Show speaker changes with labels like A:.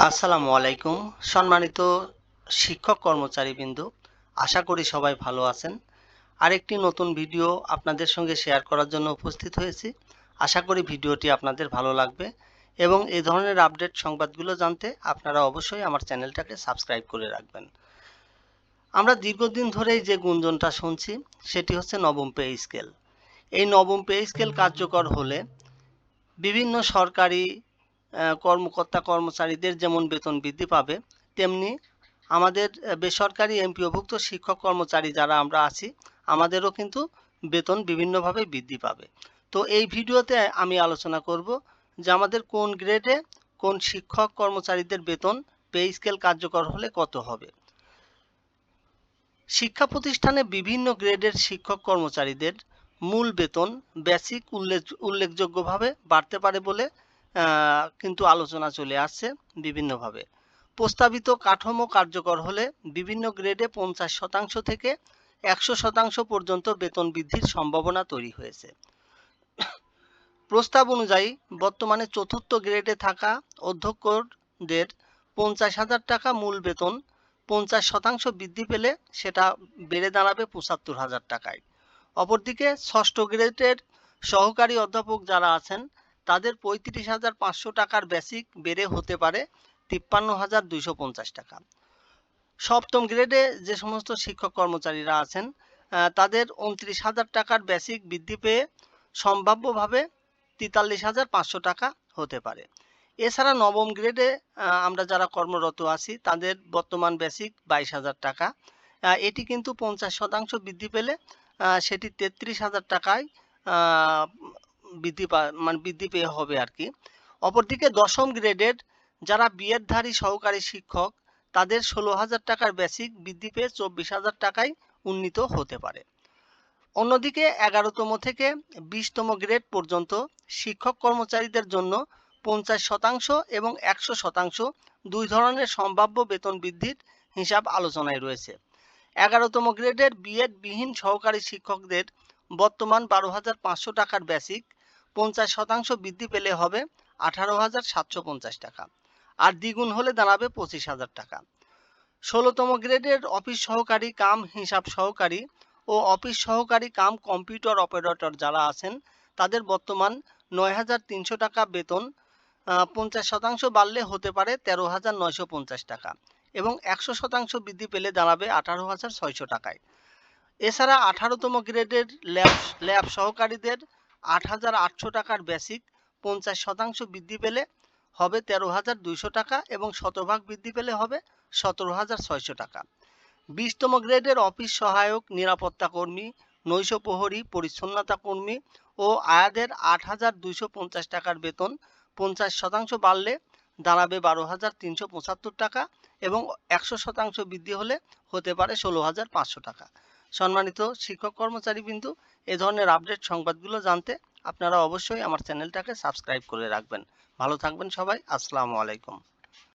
A: আসসালামু আলাইকুম। সম্মানিত শিক্ষক কর্মচারীবৃন্দ, আশা করি সবাই ভালো আছেন। আরেকটি নতুন ভিডিও আপনাদের সঙ্গে শেয়ার করার জন্য উপস্থিত হয়েছি। আশা করি ভিডিওটি আপনাদের ভালো লাগবে এবং এই ধরনের আপডেট সংবাদগুলো জানতে আপনারা অবশ্যই আমার চ্যানেলটাকে সাবস্ক্রাইব করে রাখবেন। আমরা দীর্ঘদিন ধরেই যে গুঞ্জনটা শুনছি সেটি হচ্ছে নবম পে স্কেল। এই নবম পে স্কেল কার্যকর হলে বিভিন্ন সরকারি কর্মকর্তা কর্মচারীদের যেমন বেতন বৃদ্ধি পাবে, তেমনি আমাদের বেসরকারি এমপিওভুক্ত শিক্ষক কর্মচারী যারা আমরা আছি আমাদেরও কিন্তু বেতন বিভিন্নভাবে বৃদ্ধি পাবে। তো এই ভিডিওতে আমি আলোচনা করব যে আমাদের কোন গ্রেডে কোন শিক্ষক কর্মচারীদের বেতন পে স্কেল কার্যকর হলে কত হবে। শিক্ষা প্রতিষ্ঠানে বিভিন্ন গ্রেডের শিক্ষক কর্মচারীদের মূল বেতন বেসিক উল্লেখযোগ্যভাবে বাড়তে পারে বলে কিন্তু আলোচনা চলে আসছে বিভিন্নভাবে। প্রস্তাবিত কাঠামো কার্যকর হলে বিভিন্ন গ্রেডে 50% থেকে 100% পর্যন্ত বেতন বৃদ্ধির সম্ভাবনা তৈরি হয়েছে। প্রস্তাব অনুযায়ী বর্তমানে চতুর্থ গ্রেডে থাকা অধ্যক্ষদের 50,000 টাকা মূল বেতন 50% বৃদ্ধি পেলে সেটা বেড়ে দাঁড়াবে 75,000 টাকায়। অপরদিকে ষষ্ঠ গ্রেডের সহকারী অধ্যাপক যারা আছেন তাদের 35,500 টাকার বেসিক বেড়ে হতে পারে 53,250 টাকা। সপ্তম গ্রেডে যে সমস্ত শিক্ষক কর্মচারীরা আছেন তাদের 29,000 টাকার বেসিক বৃদ্ধি পেয়ে সম্ভাব্যভাবে 43,500 টাকা হতে পারে। এছাড়া নবম গ্রেডে আমরা যারা কর্মরত আছি তাদের বর্তমান বেসিক 22,000 টাকা। এটি কিন্তু 50% বৃদ্ধি পেলে সেটি 33,000 টাকায় বৃদ্ধি পেয়ে হবে আর কি। অপরদিকে দশম গ্রেডের যারা বিএডধারী সহকারী শিক্ষক তাদের 16,000 টাকার বেসিক বৃদ্ধি পেয়ে 24,000 টাকায় উন্নীত হতে পারে। অন্যদিকে 11তম থেকে 20তম গ্রেড পর্যন্ত শিক্ষক কর্মচারীদের জন্য 50% এবং 100% দুই ধরনের সম্ভাব্য বেতন বৃদ্ধির হিসাব আলোচনায় রয়েছে। 11তম গ্রেডের বিএড বিহীন সহকারী শিক্ষকদের বর্তমান 12,500 টাকার বেসিক 50% বৃদ্ধি পেলে হবে 18,750 টাকা, আর দ্বিগুণ হলে দাঁড়াবে 25,000 টাকা। 16তম গ্রেডের অফিস সহকারী কাম হিসাব সহকারী ও অফিস সহকারী কাম কম্পিউটার অপারেটর যারা আছেন তাদের বর্তমান 9,300 টাকা বেতন 50% বাড়লে হতে পারে 13,950 টাকা এবং 100% বৃদ্ধি পেলে দাঁড়াবে 18,600 টাকায়। এছাড়া 18তম গ্রেডের ল্যাব সহকারীদের 8,800 টাকার বেসিক 50% বৃদ্ধি পেলে হবে 13,200 টাকা এবং শতভাগ বৃদ্ধি পেলে হবে 17,600 টাকা। 20তম গ্রেডের অফিস সহায়ক, নিরাপত্তা কর্মী, নৈশ প্রহরী, পরিচ্ছন্নতা কর্মী ও আয়াদের 8,250 টাকার বেতন 50% বাড়লে দাঁড়াবে 12,375 টাকা এবং 100% বৃদ্ধি হলে হতে পারে 16,500 টাকা। সম্মানিত শিক্ষক কর্মচারীবৃন্দ, এ ধরনের আপডেট সংবাদগুলো জানতে আপনারা অবশ্যই আমার চ্যানেলটাকে সাবস্ক্রাইব করে রাখবেন। ভালো থাকবেন সবাই। আসসালামু আলাইকুম।